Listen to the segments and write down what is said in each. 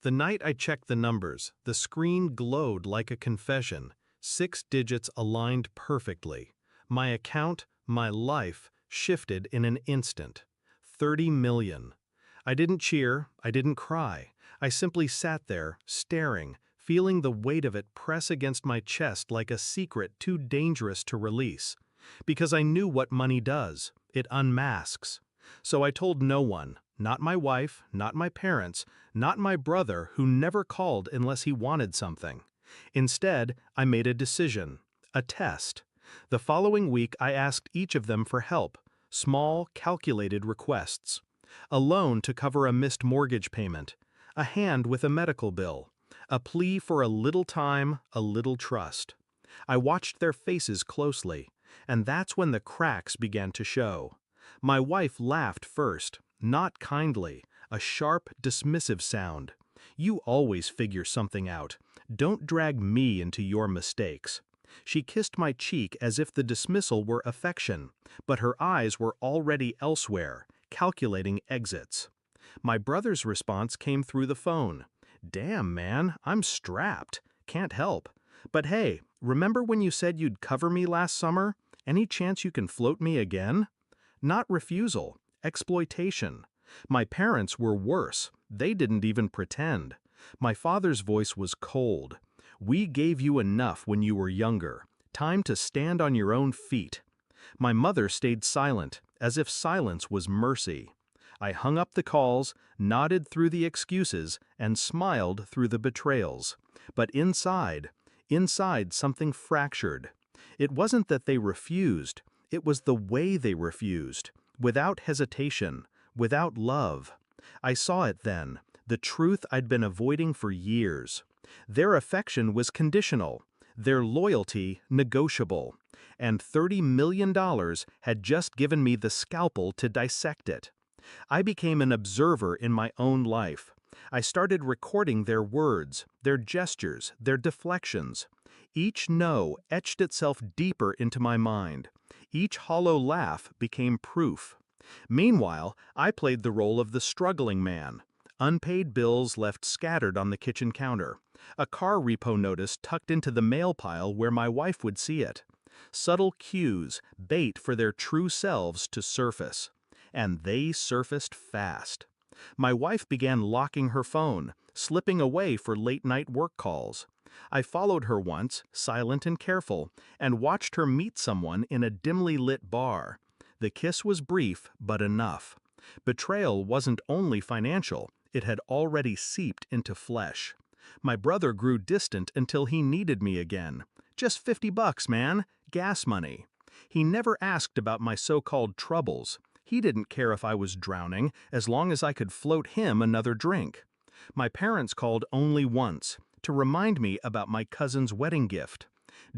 The night I checked the numbers, the screen glowed like a confession, 6 digits aligned perfectly. My account, my life, shifted in an instant. 30 million. I didn't cheer, I didn't cry. I simply sat there, staring, feeling the weight of it press against my chest like a secret too dangerous to release. Because I knew what money does. It unmasks. So I told no one, not my wife, not my parents, not my brother who never called unless he wanted something. Instead, I made a decision, a test. The following week I asked each of them for help, small, calculated requests. A loan to cover a missed mortgage payment, a hand with a medical bill, a plea for a little time, a little trust. I watched their faces closely, and that's when the cracks began to show. My wife laughed first, not kindly, a sharp, dismissive sound. "You always figure something out. Don't drag me into your mistakes." She kissed my cheek as if the dismissal were affection, but her eyes were already elsewhere, calculating exits. My brother's response came through the phone. "Damn, man, I'm strapped. Can't help. But hey, remember when you said you'd cover me last summer? Any chance you can float me again?" Not refusal, exploitation. My parents were worse. They didn't even pretend. My father's voice was cold. "We gave you enough when you were younger. Time to stand on your own feet." My mother stayed silent, as if silence was mercy. I hung up the calls, nodded through the excuses, and smiled through the betrayals. But inside something fractured. It wasn't that they refused, it was the way they refused, without hesitation, without love. I saw it then, the truth I'd been avoiding for years. Their affection was conditional, their loyalty negotiable, and $30 million had just given me the scalpel to dissect it. I became an observer in my own life. I started recording their words, their gestures, their deflections. Each no etched itself deeper into my mind. Each hollow laugh became proof. Meanwhile, I played the role of the struggling man. Unpaid bills left scattered on the kitchen counter. A car repo notice tucked into the mail pile where my wife would see it. Subtle cues, bait for their true selves to surface. And they surfaced fast. My wife began locking her phone, slipping away for late-night work calls. I followed her once, silent and careful, and watched her meet someone in a dimly lit bar. The kiss was brief, but enough. Betrayal wasn't only financial, it had already seeped into flesh. My brother grew distant until he needed me again. "Just $50, man, gas money." He never asked about my so-called troubles. He didn't care if I was drowning, as long as I could float him another drink. My parents called only once, to remind me about my cousin's wedding gift.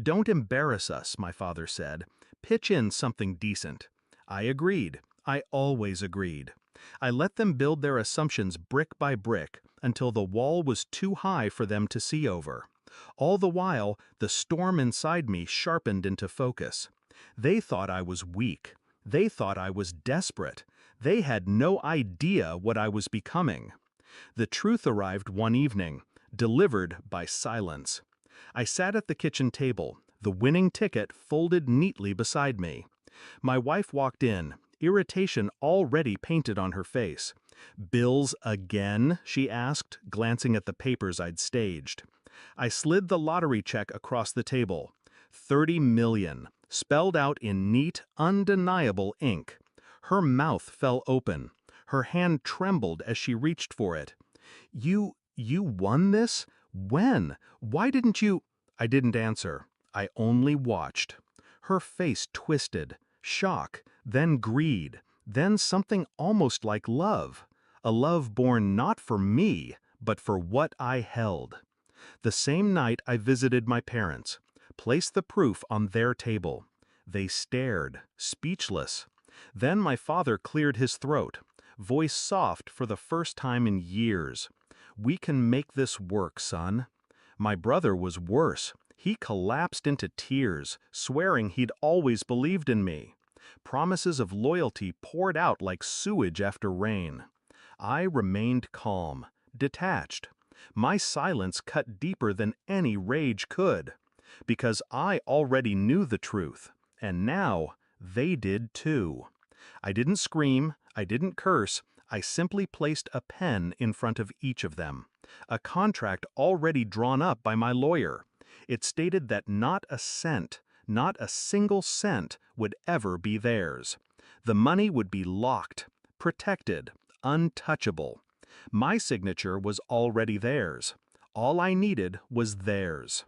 "Don't embarrass us," my father said. "Pitch in something decent." I agreed. I always agreed. I let them build their assumptions brick by brick until the wall was too high for them to see over. All the while, the storm inside me sharpened into focus. They thought I was weak. They thought I was desperate. They had no idea what I was becoming. The truth arrived one evening, delivered by silence. I sat at the kitchen table, the winning ticket folded neatly beside me. My wife walked in, irritation already painted on her face. "Bills again?" she asked, glancing at the papers I'd staged. I slid the lottery check across the table. 30 million, spelled out in neat, undeniable ink. Her mouth fell open. Her hand trembled as she reached for it. You won this? When? Why didn't you?" I didn't answer. I only watched. Her face twisted. Shock, then greed, then something almost like love. A love born not for me, but for what I held. The same night I visited my parents, placed the proof on their table. They stared, speechless. Then my father cleared his throat, voice soft for the first time in years. "We can make this work, son." My brother was worse. He collapsed into tears, swearing he'd always believed in me. Promises of loyalty poured out like sewage after rain. I remained calm, detached. My silence cut deeper than any rage could, because I already knew the truth, and now they did too. I didn't scream, I didn't curse, I simply placed a pen in front of each of them, a contract already drawn up by my lawyer. It stated that not a cent, not a single cent, would ever be theirs. The money would be locked, protected, untouchable. My signature was already theirs. All I needed was theirs.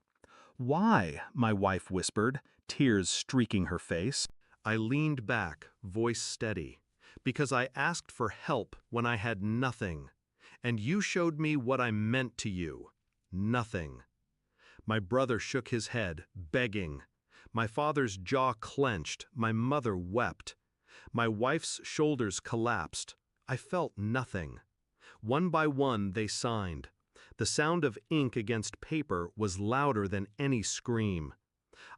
"Why?" my wife whispered, tears streaking her face. I leaned back, voice steady. "Because I asked for help when I had nothing. And you showed me what I meant to you. Nothing." My brother shook his head, begging. My father's jaw clenched, my mother wept. My wife's shoulders collapsed. I felt nothing. One by one they signed. The sound of ink against paper was louder than any scream.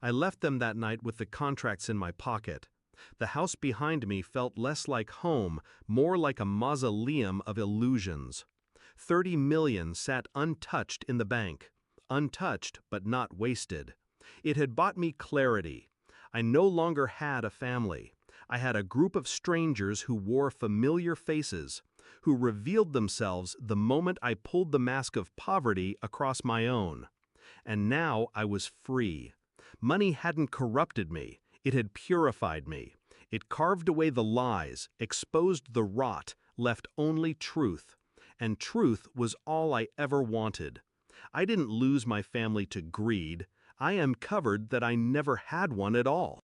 I left them that night with the contracts in my pocket. The house behind me felt less like home, more like a mausoleum of illusions. 30 million sat untouched in the bank. Untouched, but not wasted. It had bought me clarity. I no longer had a family. I had a group of strangers who wore familiar faces, who revealed themselves the moment I pulled the mask of poverty across my own. And now I was free. Money hadn't corrupted me. It had purified me. It carved away the lies, exposed the rot, left only truth. And truth was all I ever wanted. I didn't lose my family to greed. I uncovered that I never had one at all.